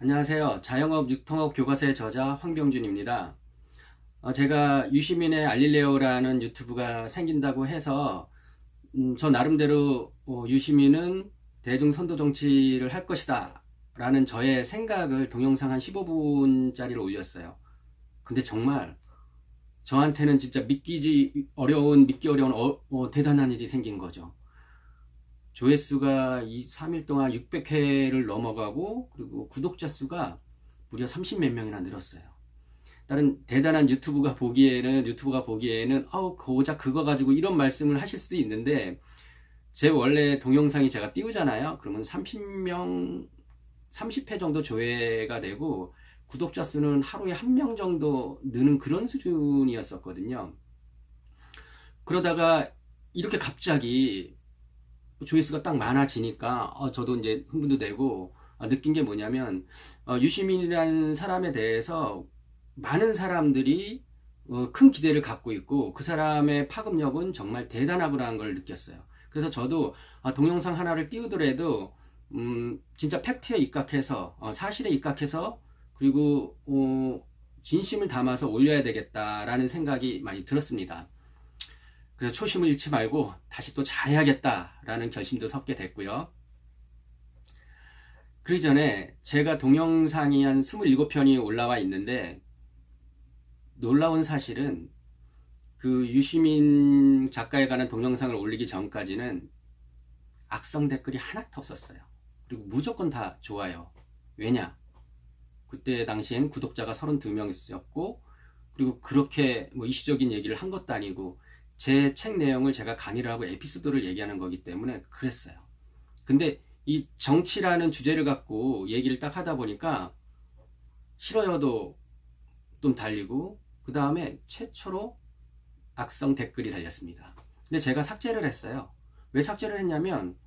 안녕하세요. 자영업 유통업 교과서의 저자 황병준입니다. 제가 유시민의 알릴레오라는 유튜브가 생긴다고 해서 저 나름대로 유시민은 대중 선도 정치를 할 것이다 라는 저의 생각을 동영상 한 15분짜리를 올렸어요. 근데 정말 저한테는 진짜 믿기 어려운 대단한 일이 생긴 거죠. 조회수가 2, 3일 동안 600회를 넘어가고, 그리고 구독자 수가 무려 30 몇 명이나 늘었어요. 다른 대단한 유튜브가 보기에는 고작 그거 가지고 이런 말씀을 하실 수 있는데, 제 원래 동영상이 제가 띄우잖아요. 그러면 30명 30회 정도 조회가 되고, 구독자 수는 하루에 1명 정도 느는 그런 수준이었었거든요. 그러다가 이렇게 갑자기 조회수가 딱 많아지니까 저도 이제 흥분도 되고, 느낀 게 뭐냐면, 유시민이라는 사람에 대해서 많은 사람들이 큰 기대를 갖고 있고, 그 사람의 파급력은 정말 대단하구나는 걸 느꼈어요. 그래서 저도 동영상 하나를 띄우더라도 진짜 팩트에 입각해서, 사실에 입각해서, 그리고 진심을 담아서 올려야 되겠다라는 생각이 많이 들었습니다. 그래서 초심을 잃지 말고 다시 또 잘해야겠다라는 결심도 섞게 됐고요. 그러기 전에 제가 동영상이 한 27편이 올라와 있는데, 놀라운 사실은 그 유시민 작가에 관한 동영상을 올리기 전까지는 악성 댓글이 하나도 없었어요. 그리고 무조건 다 좋아요. 왜냐? 그때 당시엔 구독자가 32명 있었고, 그리고 그렇게 뭐 이슈적인 얘기를 한 것도 아니고, 제 책 내용을 제가 강의를 하고 에피소드를 얘기하는 거기 때문에 그랬어요. 근데 이 정치라는 주제를 갖고 얘기를 딱 하다 보니까 싫어요도 좀 달리고, 그 다음에 최초로 악성 댓글이 달렸습니다. 근데 제가 삭제를 했어요. 왜 삭제를 했냐면,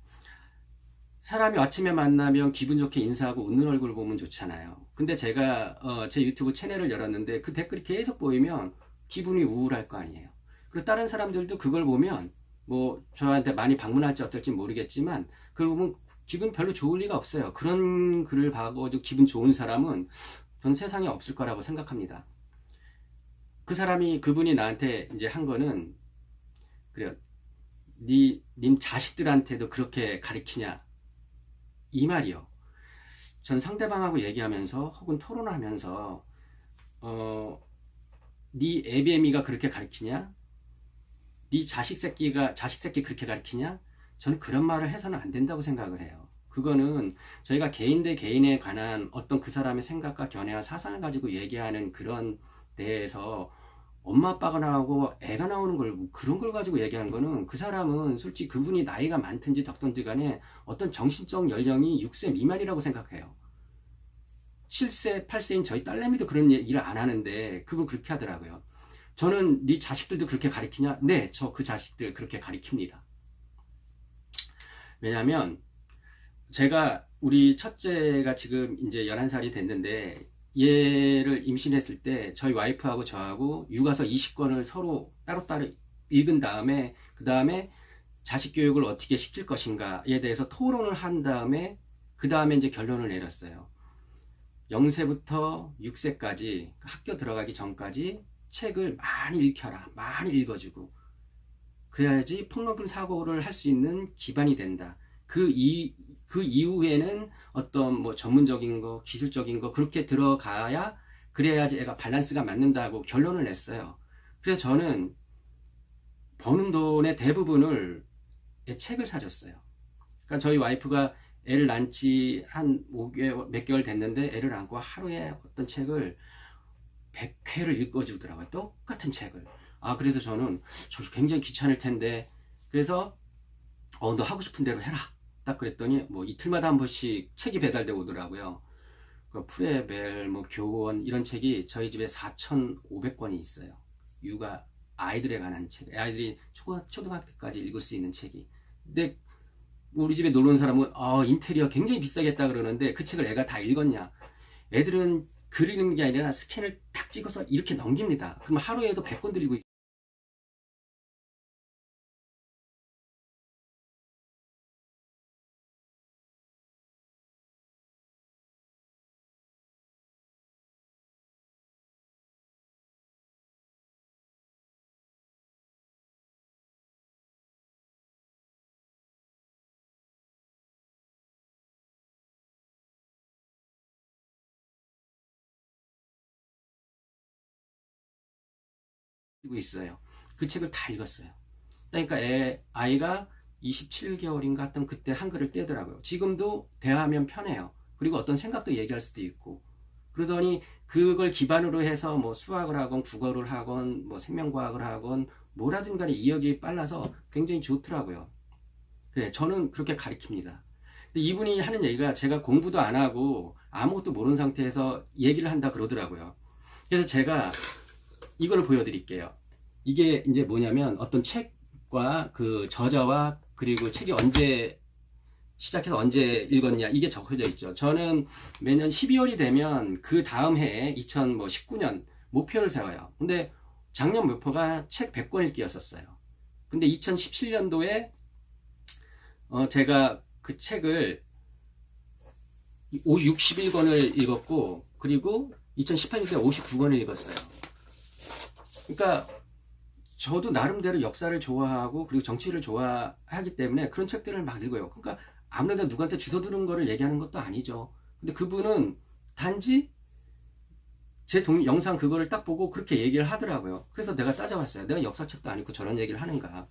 사람이 아침에 만나면 기분 좋게 인사하고 웃는 얼굴 보면 좋잖아요. 근데 제가 제 유튜브 채널을 열었는데 그 댓글이 계속 보이면 기분이 우울할 거 아니에요. 그리고 다른 사람들도 그걸 보면 뭐 저한테 많이 방문할지 어떨지 모르겠지만, 그걸 보면 기분 별로 좋을 리가 없어요. 그런 글을 봐가지고 기분 좋은 사람은 전 세상에 없을 거라고 생각합니다. 그분이 나한테 이제 한 거는, 그래요. 님 자식들한테도 그렇게 가르치냐? 이 말이요. 전 상대방하고 얘기하면서 혹은 토론하면서 어, 네 애비애미가 그렇게 가르치냐? 네 자식 새끼 그렇게 가르치냐? 저는 그런 말을 해서는 안 된다고 생각을 해요. 그거는 저희가 개인 대 개인에 관한 어떤 그 사람의 생각과 견해와 사상을 가지고 얘기하는 그런 데에서 엄마 아빠가 나오고 애가 나오는 걸, 그런 걸 가지고 얘기하는 거는, 그 사람은 솔직히 그분이 나이가 많든지 적든지 간에 어떤 정신적 연령이 6세 미만이라고 생각해요. 7세, 8세인 저희 딸내미도 그런 얘기를 안 하는데 그분 그렇게 하더라고요. 저는 네 자식들도 그렇게 가르치냐? 네, 저 그 자식들 그렇게 가르칩니다. 왜냐면 제가, 우리 첫째가 지금 이제 11살이 됐는데, 얘를 임신했을 때 저희 와이프하고 저하고 육아서 20권을 서로 따로따로 읽은 다음에, 그 다음에 자식 교육을 어떻게 시킬 것인가에 대해서 토론을 한 다음에, 그 다음에 이제 결론을 내렸어요. 0세부터 6세까지 학교 들어가기 전까지 책을 많이 읽혀라. 많이 읽어주고. 그래야지 폭넓은 사고를 할 수 있는 기반이 된다. 그 이후에는 어떤 뭐 전문적인 거, 기술적인 거, 그렇게 들어가야, 그래야지 애가 밸런스가 맞는다고 결론을 냈어요. 그래서 저는 버는 돈의 대부분을 책을 사줬어요. 그러니까 저희 와이프가 애를 낳은 지 한 5개월, 몇 개월 됐는데, 애를 안고 하루에 어떤 책을 100회를 읽어주더라고요. 똑같은 책을. 그래서 저는 저 굉장히 귀찮을 텐데, 그래서 너 하고 싶은 대로 해라. 딱 그랬더니 뭐 이틀마다 한 번씩 책이 배달돼 오더라고요. 그 프레벨, 뭐 교원 이런 책이 저희 집에 4,500권이 있어요. 육아, 아이들에 관한 책. 아이들이 초등학교까지 읽을 수 있는 책이. 근데 우리 집에 놀러 온 사람은 인테리어 굉장히 비싸겠다 그러는데, 그 책을 애가 다 읽었냐? 애들은 그리는 게 아니라 스캔을 탁 찍어서 이렇게 넘깁니다. 그럼 하루에도 100권 들리고 있어요. 그 책을 다 읽었어요. 그러니까 아이가 27개월인가 하여튼 그때 한글을 떼더라고요. 지금도 대화하면 편해요. 그리고 어떤 생각도 얘기할 수도 있고. 그러더니 그걸 기반으로 해서 뭐 수학을 하건 국어를 하건 뭐 생명과학을 하건 뭐라든 간에 이역이 빨라서 굉장히 좋더라고요. 그래, 저는 그렇게 가르칩니다. 근데 이분이 하는 얘기가 제가 공부도 안 하고 아무것도 모르는 상태에서 얘기를 한다 그러더라고요. 그래서 제가 이거를 보여드릴게요. 이게 이제 뭐냐면 어떤 책과 그 저자와 그리고 책이 언제 시작해서 언제 읽었냐 이게 적혀져 있죠. 저는 매년 12월이 되면 그 다음 해에 2019년 목표를 세워요. 근데 작년 목표가 책 100권 읽기였었어요. 근데 2017년도에 제가 그 책을 61권을 읽었고 그리고 2018년도에 59권을 읽었어요. 그러니까 저도 나름대로 역사를 좋아하고 그리고 정치를 좋아하기 때문에 그런 책들을 막 읽어요. 그러니까 아무래도 누구한테 주워 들은 거를 얘기하는 것도 아니죠. 근데 그분은 단지 제 영상 그거를 딱 보고 그렇게 얘기를 하더라고요. 그래서 내가 따져봤어요. 내가 역사책도 안 읽고 저런 얘기를 하는가.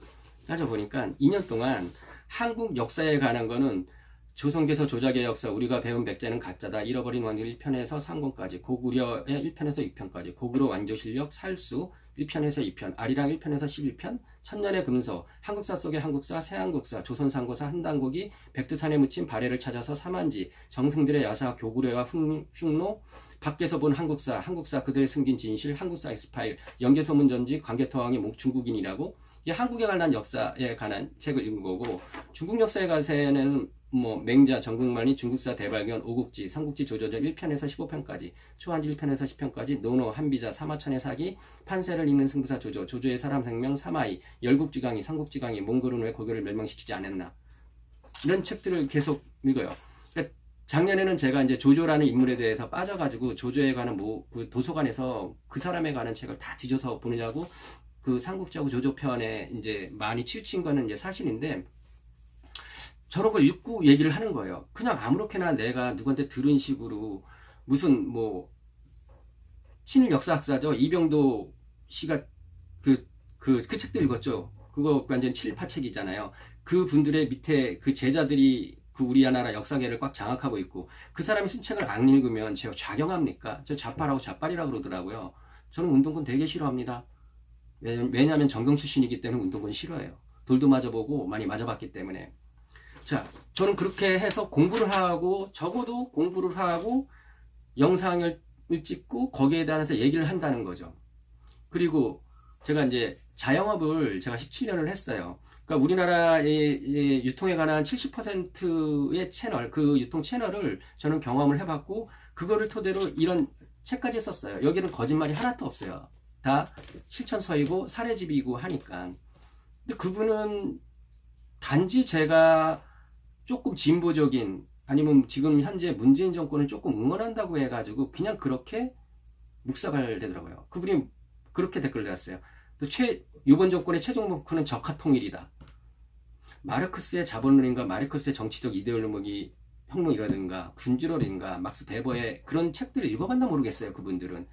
따져보니까 2년 동안 한국 역사에 관한 거는 조선개서 조작의 역사, 우리가 배운 백제는 가짜다, 잃어버린 왕들 1편에서 3권까지, 고구려의 1편에서 6편까지, 고구려 완조실력, 살수 1편에서 2편, 아리랑 1편에서 11편, 천년의 금서, 한국사 속의 한국사, 새한국사, 조선상고사, 한단고기, 백두산에 묻힌 발해를 찾아서 삼한지, 정승들의 야사, 교구려와 흉노, 밖에서 본 한국사, 한국사 그들의 숨긴 진실, 한국사 엑스파일, 연개소문전지, 광개토왕이 중국인이라고, 이게 한국에 관한 역사에 관한 책을 읽은 거고, 중국 역사에 관해서는 뭐 맹자, 정국만이 중국사 대발견, 오국지, 삼국지 조조전 1편에서 15편까지, 초한지 1편에서 10편까지, 노노, 한비자, 사마천의 사기, 판세를 읽는 승부사 조조, 조조의 사람 생명, 사마이, 열국지강이, 삼국지강이, 몽골은 왜 고교를 멸망시키지 않았나, 이런 책들을 계속 읽어요. 그러니까 작년에는 제가 이제 조조라는 인물에 대해서 빠져가지고 조조에 관한 그 도서관에서 그 사람에 관한 책을 다 뒤져서 보느냐고 그 삼국지하고 조조편에 이제 많이 치우친 거는 이제 사실인데, 저런 걸 읽고 얘기를 하는 거예요. 그냥 아무렇게나 내가 누구한테 들은 식으로 무슨 뭐 친일 역사학자죠. 이병도 씨가 그 책도 읽었죠. 그거 완전 친일파 책이잖아요. 그 분들의 밑에 그 제자들이 그 우리나라 역사계를 꽉 장악하고 있고 그 사람이 쓴 책을 안 읽으면 제가 좌경합니까? 저 좌파라고 좌빨이라고 그러더라고요. 저는 운동권 되게 싫어합니다. 왜냐하면 전경 출신이기 때문에 운동권 싫어해요. 돌도 맞아보고 많이 맞아봤기 때문에. 자, 저는 그렇게 해서 공부를 하고 적어도 공부를 하고 영상을 찍고 거기에 대해서 얘기를 한다는 거죠. 그리고 제가 이제 자영업을 제가 17년을 했어요. 그러니까 우리나라의 유통에 관한 70%의 채널, 그 유통 채널을 저는 경험을 해봤고 그거를 토대로 이런 책까지 썼어요. 여기는 거짓말이 하나도 없어요. 다 실천서이고 사례집이고 하니까. 근데 그분은 단지 제가 조금 진보적인 아니면 지금 현재 문재인 정권을 조금 응원한다고 해가지고 그냥 그렇게 묵사발 되더라고요. 그분이 그렇게 댓글을 달았어요. 또 이번 정권의 최종 목표는 적화통일이다. 마르크스의 자본론인가 마르크스의 정치적 이데올로기 혁명이라든가 군주론인가 막스 베버의 그런 책들을 읽어봤나 모르겠어요. 그분들은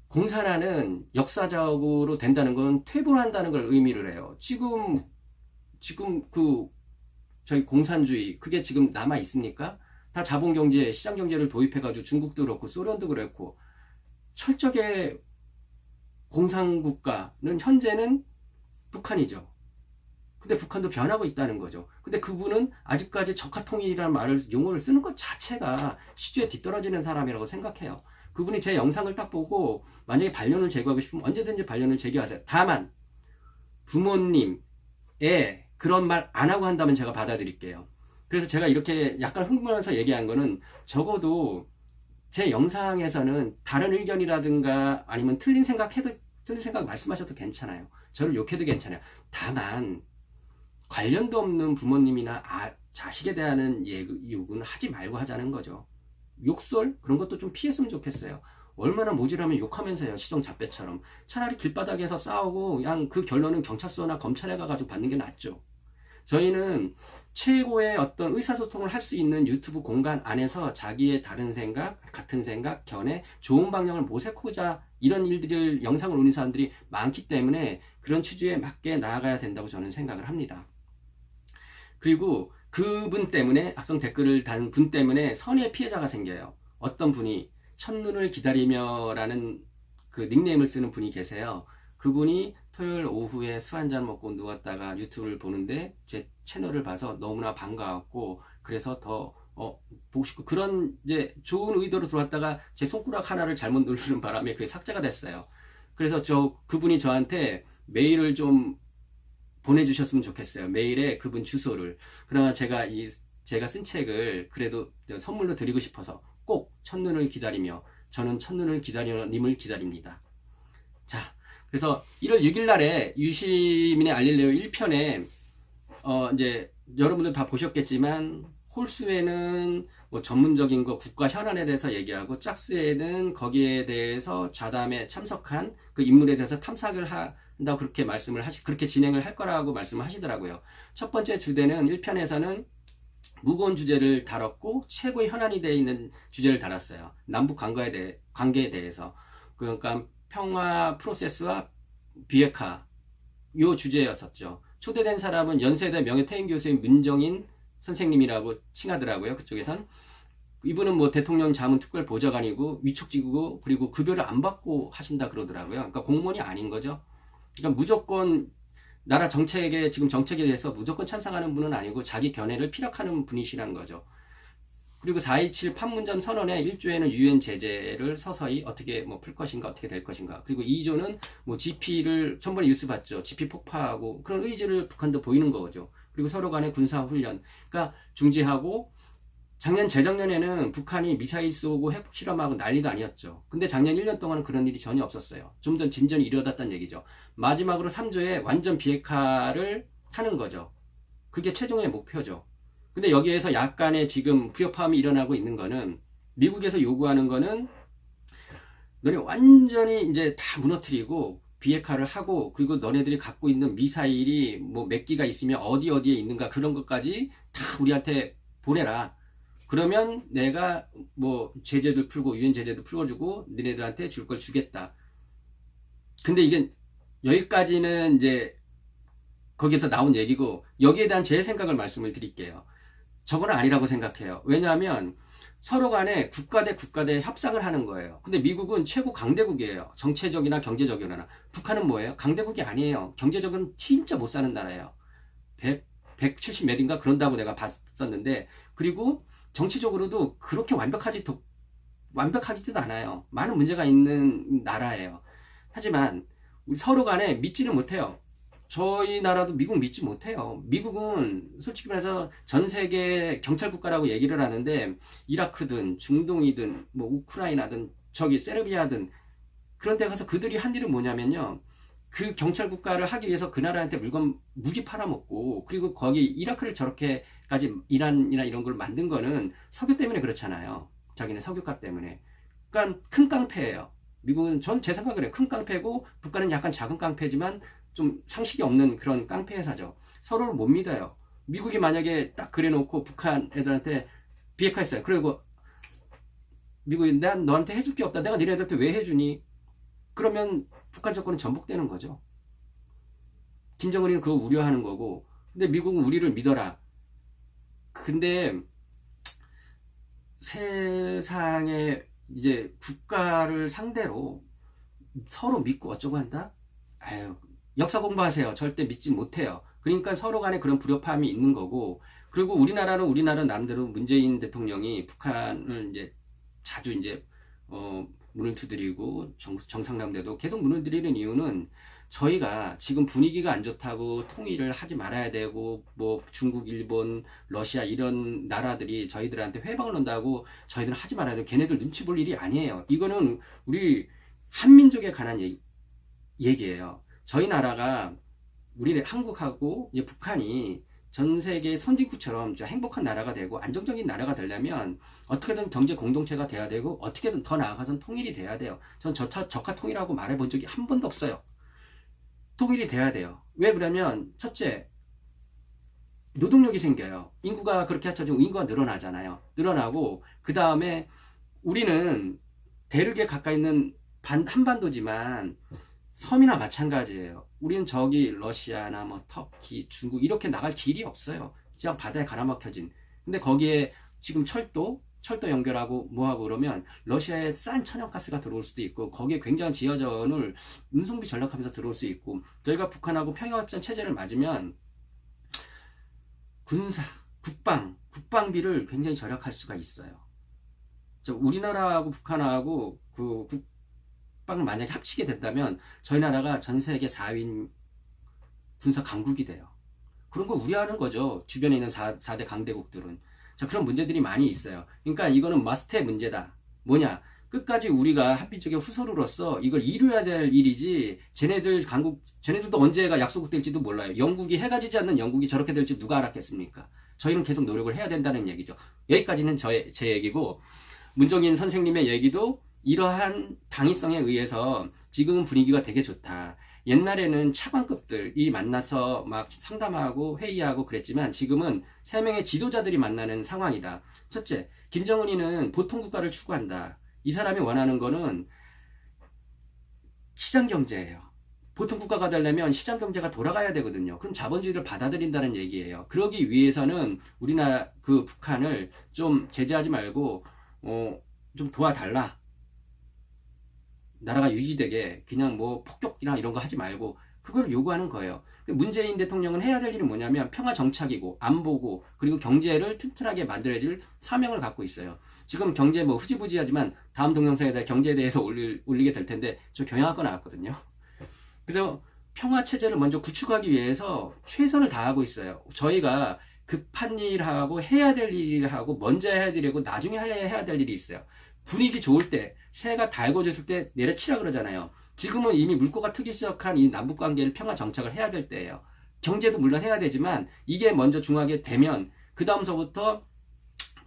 공산화는 역사적으로 된다는 건 퇴보를 한다는 걸 의미를 해요. 지금 그 저희 공산주의 그게 지금 남아 있습니까? 다 자본경제, 시장경제를 도입해가지고 중국도 그렇고 소련도 그렇고 철저하게 공산국가는 현재는 북한이죠. 근데 북한도 변하고 있다는 거죠. 근데 그분은 아직까지 적화통일이라는 말을 용어를 쓰는 것 자체가 시주에 뒤떨어지는 사람이라고 생각해요. 그분이 제 영상을 딱 보고 만약에 반론을 제기하고 싶으면 언제든지 반론을 제기하세요. 다만 부모님, 애 그런 말 안 하고 한다면 제가 받아들일게요. 그래서 제가 이렇게 약간 흥분해서 얘기한 거는 적어도 제 영상에서는 다른 의견이라든가 아니면 틀린 생각 말씀하셔도 괜찮아요. 저를 욕해도 괜찮아요. 다만 관련도 없는 부모님이나 자식에 대한 욕은 하지 말고 하자는 거죠. 욕설 그런 것도 좀 피했으면 좋겠어요. 얼마나 모질하면 욕하면서요. 시정잡배처럼. 차라리 길바닥에서 싸우고 그냥 그 결론은 경찰서나 검찰에 가가지고 받는 게 낫죠. 저희는 최고의 어떤 의사소통을 할 수 있는 유튜브 공간 안에서 자기의 다른 생각, 같은 생각, 견해, 좋은 방향을 모색하고자 이런 일들을 영상을 올리는 사람들이 많기 때문에 그런 취지에 맞게 나아가야 된다고 저는 생각을 합니다. 그리고 그분 때문에, 악성 댓글을 단 분 때문에 선의의 피해자가 생겨요. 어떤 분이 첫눈을 기다리며 라는 그 닉네임을 쓰는 분이 계세요. 그분이 토요일 오후에 술 한잔 먹고 누웠다가 유튜브를 보는데 제 채널을 봐서 너무나 반가웠고, 그래서 더 보고 싶고, 그런 이제 좋은 의도로 들어왔다가 제 손가락 하나를 잘못 누르는 바람에 그게 삭제가 됐어요. 그래서 그분이 저한테 메일을 좀 보내주셨으면 좋겠어요. 메일에 그분 주소를. 그러나 제가 쓴 책을 그래도 선물로 드리고 싶어서 꼭 첫눈을 기다리며, 저는 첫눈을 기다리는 님을 기다립니다. 자, 그래서 1월 6일 날에 유시민의 알릴레오 1편에 이제 여러분들 다 보셨겠지만, 홀수에는 뭐 전문적인 거 국가 현안에 대해서 얘기하고, 짝수에는 거기에 대해서 좌담에 참석한 그 인물에 대해서 탐색을 한다고 그렇게 그렇게 진행을 할 거라고 말씀을 하시더라고요. 첫 번째 주제는 1편에서는 무거운 주제를 다뤘고 최고의 현안이 되어 있는 주제를 다뤘어요. 남북 관계에 대해서. 그러니까 평화 프로세스와 비핵화, 요 주제였었죠. 초대된 사람은 연세대 명예퇴임 교수인 문정인 선생님이라고 칭하더라고요. 그쪽에선. 이분은 뭐 대통령 자문특별 보좌관이고 위촉직이고, 그리고 급여를 안 받고 하신다 그러더라고요. 그러니까 공무원이 아닌 거죠. 그러니까 무조건 나라 정책에, 지금 정책에 대해서 무조건 찬성하는 분은 아니고 자기 견해를 피력하는 분이시라는 거죠. 그리고 4.27 판문점 선언의 1조에는 유엔 제재를 서서히 어떻게 뭐 풀 것인가, 어떻게 될 것인가. 그리고 2조는 뭐 GP를, 전번에 뉴스 봤죠. GP 폭파하고, 그런 의지를 북한도 보이는 거죠. 그리고 서로 간의 군사훈련, 그러니까 중지하고, 재작년에는 북한이 미사일 쏘고 핵 실험하고 난리도 아니었죠. 근데 작년 1년 동안은 그런 일이 전혀 없었어요. 좀 더 진전이 이루어졌다는 얘기죠. 마지막으로 3조에 완전 비핵화를 하는 거죠. 그게 최종의 목표죠. 근데 여기에서 약간의 지금 불협화음이 일어나고 있는 거는, 미국에서 요구하는 거는 너네 완전히 이제 다 무너뜨리고 비핵화를 하고, 그리고 너네들이 갖고 있는 미사일이 뭐 몇 기가 있으면 어디에 있는가, 그런 것까지 다 우리한테 보내라. 그러면 내가 뭐 제재들 풀고, 유엔 제재도 풀어주고, 너네들한테 줄 걸 주겠다. 근데 이게 여기까지는 이제 거기에서 나온 얘기고, 여기에 대한 제 생각을 말씀을 드릴게요. 저거는 아니라고 생각해요. 왜냐하면 서로 간에 국가 대 협상을 하는 거예요. 근데 미국은 최고 강대국이에요. 정체적이나 경제적이나. 북한은 뭐예요? 강대국이 아니에요. 경제적으로는 진짜 못 사는 나라예요. 170 몇인가 그런다고 내가 봤었는데, 그리고 정치적으로도 그렇게 완벽하지도 않아요. 많은 문제가 있는 나라예요. 하지만 우리 서로 간에 믿지는 못해요. 저희 나라도 미국 믿지 못해요. 미국은 솔직히 말해서 전 세계 경찰 국가라고 얘기를 하는데, 이라크든 중동이든 뭐 우크라이나든 저기 세르비아든, 그런 데 가서 그들이 한 일은 뭐냐면요, 그 경찰 국가를 하기 위해서 그 나라한테 무기 팔아먹고, 그리고 거기 이라크를 저렇게까지 이란이나 이런 걸 만든 거는 석유 때문에 그렇잖아요. 자기네 석유값 때문에. 그러니까 큰 깡패예요. 미국은, 전 제 생각을 해요. 큰 깡패고, 북한은 약간 작은 깡패지만 좀 상식이 없는 그런 깡패 회사죠. 서로를 못 믿어요. 미국이 만약에 딱 그래놓고 북한 애들한테 비핵화했어요. 그리고 미국이 난 너한테 해줄 게 없다, 내가 니네들한테 왜 해주니? 그러면 북한 정권은 전복되는 거죠. 김정은이는 그거 우려하는 거고, 근데 미국은 우리를 믿어라. 근데 세상에 이제 국가를 상대로 서로 믿고 어쩌고 한다? 아유, 역사 공부하세요. 절대 믿지 못해요. 그러니까 서로 간에 그런 불협화음이 있는 거고, 그리고 우리나라는 우리나라 나름대로 문재인 대통령이 북한을 이제 자주 이제 문을 두드리고, 정상회담 계속 문을 두드리는 이유는, 저희가 지금 분위기가 안 좋다고 통일을 하지 말아야 되고, 뭐 중국, 일본, 러시아 이런 나라들이 저희들한테 회방을 논다고 저희들은 하지 말아야 되고, 걔네들 눈치 볼 일이 아니에요. 이거는 우리 한민족에 관한 얘기예요. 저희 나라가, 우리 한국하고 이제 북한이 전 세계 선진국처럼 행복한 나라가 되고 안정적인 나라가 되려면 어떻게든 경제 공동체가 돼야 되고, 어떻게든 더 나아가선 통일이 돼야 돼요. 전 적화 통일하고 말해본 적이 한 번도 없어요. 통일이 돼야 돼요. 왜 그러면, 첫째, 노동력이 생겨요. 인구가 그렇게 합쳐지고 인구가 늘어나잖아요. 늘어나고, 그 다음에 우리는 대륙에 가까이 있는 한반도지만 섬이나 마찬가지예요. 우리는 저기 러시아나 뭐 터키, 중국 이렇게 나갈 길이 없어요. 그냥 바다에 가라막혀진. 근데 거기에 지금 철도 연결하고 뭐하고 그러면 러시아에 싼 천연가스가 들어올 수도 있고 거기에 굉장한 지하전을 운송비 전락하면서 들어올 수 있고 저희가 북한하고 평화협정 체제를 맞으면 국방비를 굉장히 절약할 수가 있어요. 우리나라하고 북한하고 그 국방을 만약에 합치게 된다면 저희 나라가 전 세계 4위인 군사 강국이 돼요. 그런 걸 우려하는 거죠. 주변에 있는 4대 강대국들은. 자, 그런 문제들이 많이 있어요. 그러니까 이거는 머스트의 문제다. 뭐냐? 끝까지 우리가 합비적의 후소로로서 이걸 이루어야 될 일이지, 쟤네들도 언제가 약소국 될지도 몰라요. 영국이 해가 지지 않는 영국이 저렇게 될지 누가 알았겠습니까? 저희는 계속 노력을 해야 된다는 얘기죠. 여기까지는 제 얘기고, 문정인 선생님의 얘기도 이러한 당위성에 의해서 지금은 분위기가 되게 좋다. 옛날에는 차관급들이 만나서 막 상담하고 회의하고 그랬지만 지금은 3명의 지도자들이 만나는 상황이다. 첫째, 김정은이는 보통 국가를 추구한다. 이 사람이 원하는 거는 시장경제예요. 보통 국가가 되려면 시장경제가 돌아가야 되거든요. 그럼 자본주의를 받아들인다는 얘기예요. 그러기 위해서는 우리나라 북한을 좀 제재하지 말고 좀 도와달라. 나라가 유지되게 그냥 뭐 폭격이나 이런 거 하지 말고 그걸 요구하는 거예요. 문재인 대통령은 해야 될 일은 뭐냐면 평화 정착이고 안보고 그리고 경제를 튼튼하게 만들어줄 사명을 갖고 있어요. 지금 경제 뭐 흐지부지하지만 다음 동영상에 대해 경제에 대해서 올리게 될 텐데 저 경영학과 나왔거든요. 그래서 평화 체제를 먼저 구축하기 위해서 최선을 다하고 있어요. 저희가 급한 일하고 해야 될 일하고 먼저 해야 되고 나중에 해야 될 일이 있어요. 분위기 좋을 때, 새가 달궈졌을 때 내려치라 그러잖아요. 지금은 이미 물꼬가 트기 시작한 이 남북관계를 평화 정착을 해야 될 때예요. 경제도 물론 해야 되지만 이게 먼저 중하게 되면 그 다음서부터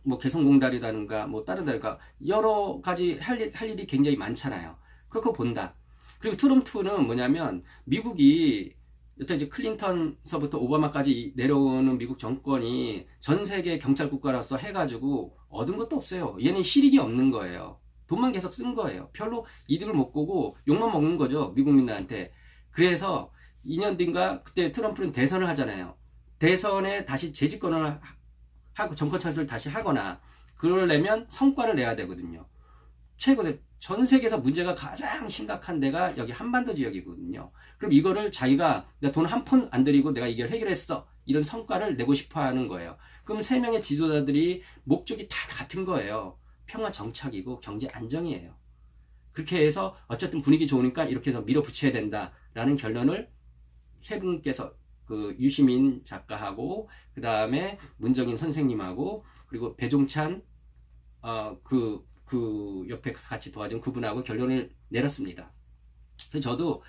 뭐 개성공단이라든가 뭐 다르다든가 여러 가지 할 일이 굉장히 많잖아요. 그렇게 본다. 그리고 트럼프는 뭐냐면 미국이 여태 이제 클린턴서부터 오바마까지 내려오는 미국 정권이 전 세계 경찰 국가로서 해가지고 얻은 것도 없어요. 얘는 실익이 없는 거예요. 돈만 계속 쓴 거예요. 별로 이득을 못 보고 욕만 먹는 거죠. 미국민들한테. 그래서 2년 뒤인가 그때 트럼프는 대선을 하잖아요. 대선에 다시 재집권을 하고 정권 차지를 다시 하거나 그러려면 성과를 내야 되거든요. 전 세계에서 문제가 가장 심각한 데가 여기 한반도 지역이거든요. 그럼 이거를 자기가 돈 한 푼 안 들이고 내가 이걸 해결했어. 이런 성과를 내고 싶어 하는 거예요. 그럼 3명의 지도자들이 목적이 다 같은 거예요. 평화 정착이고 경제 안정이에요. 그렇게 해서 어쨌든 분위기 좋으니까 이렇게 해서 밀어붙여야 된다라는 결론을 세 분께서 그 유시민 작가하고 그 다음에 문정인 선생님하고 그리고 배종찬 그 옆에 같이 도와준 그분하고 결론을 내렸습니다. 그래서 저도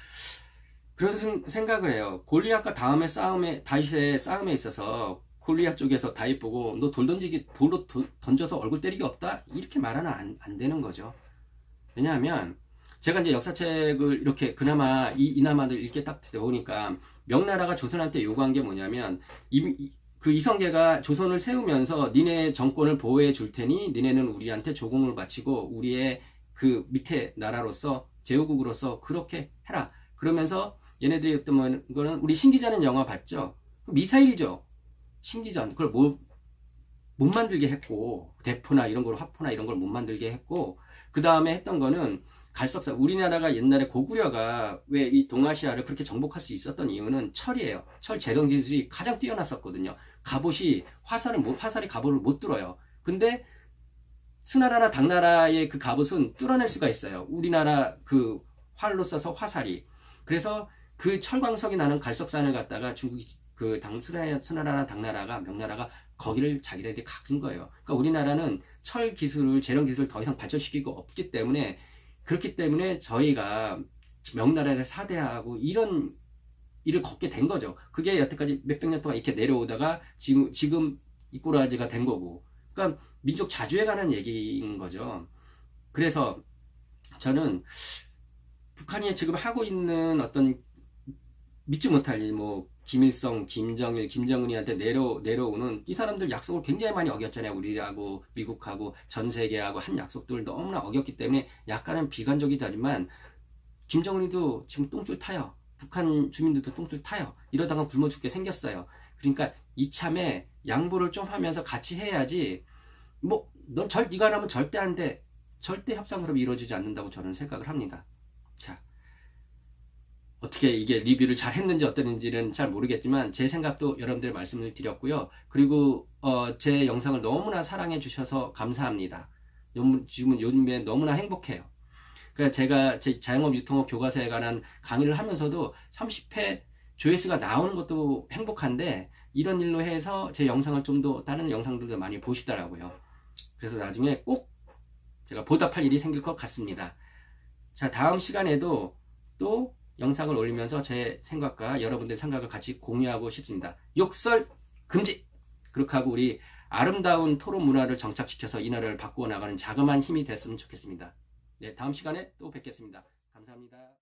그런 생각을 해요. 골리앗과 다윗의 싸움에 있어서 골리앗 쪽에서 다윗 보고 너 돌로 던져서 얼굴 때리기 없다? 이렇게 말하면 안 되는 거죠. 왜냐하면 제가 이제 역사책을 이렇게 그나마 이나마들 읽게 딱 보니까 명나라가 조선한테 요구한 게 뭐냐면 그 이성계가 조선을 세우면서 니네 정권을 보호해 줄 테니 니네는 우리한테 조공을 바치고 우리의 그 밑에 나라로서 제후국으로서 그렇게 해라. 그러면서 얘네들이 어떤 거는 우리 신기전은 영화 봤죠? 미사일이죠. 신기전. 그걸 못 만들게 했고 대포나 이런 걸 화포나 이런 걸 못 만들게 했고 그 다음에 했던 거는 갈석사. 우리나라가 옛날에 고구려가 왜 이 동아시아를 그렇게 정복할 수 있었던 이유는 철이에요. 철 제동 기술이 가장 뛰어났었거든요. 화살이 갑옷을 못 뚫어요. 근데 수나라나 당나라의 그 갑옷은 뚫어낼 수가 있어요. 우리나라 그 활로 써서 화살이. 그래서 그 철광석이 나는 갈석산을 갖다가 중국이 수나라나 당나라가 명나라가 거기를 자기네들이 갖은 거예요. 그러니까 우리나라는 철 기술을 재련 기술을 더 이상 발전시키고 없기 때문에 그렇기 때문에 저희가 명나라에서 사대하고 이런 일을 걷게 된 거죠. 그게 여태까지 몇백 년 동안 이렇게 내려오다가 지금 이 꼬라지가 된 거고. 그러니까 민족 자주에 관한 얘기인 거죠. 그래서 저는 북한이 지금 하고 있는 어떤 믿지 못할 일, 뭐 김일성, 김정일, 김정은이한테 내려오는 이 사람들 약속을 굉장히 많이 어겼잖아요. 우리하고 미국하고 전 세계하고 한 약속들을 너무나 어겼기 때문에 약간은 비관적이다지만 김정은이도 지금 똥줄 타요. 북한 주민들도 똥줄 타요. 이러다가 굶어 죽게 생겼어요. 그러니까 이참에 양보를 좀 하면서 같이 해야지. 뭐 넌 네가 안 하면 절대 안 돼. 절대 협상으로 이루어지지 않는다고 저는 생각을 합니다. 자, 어떻게 이게 리뷰를 잘 했는지 어땠는지는 잘 모르겠지만 제 생각도 여러분들 말씀을 드렸고요. 그리고 제 영상을 너무나 사랑해 주셔서 감사합니다. 지금 요즘에 너무나 행복해요. 그러니까 제가 제 자영업 유통업 교과서에 관한 강의를 하면서도 30회 조회수가 나오는 것도 행복한데 이런 일로 해서 제 영상을 좀 더 다른 영상들도 많이 보시더라고요. 그래서 나중에 꼭 제가 보답할 일이 생길 것 같습니다. 자, 다음 시간에도 또 영상을 올리면서 제 생각과 여러분들의 생각을 같이 공유하고 싶습니다. 욕설 금지! 그렇게 하고 우리 아름다운 토론 문화를 정착시켜서 이 나라를 바꾸어 나가는 자그마한 힘이 됐으면 좋겠습니다. 네, 다음 시간에 또 뵙겠습니다. 감사합니다.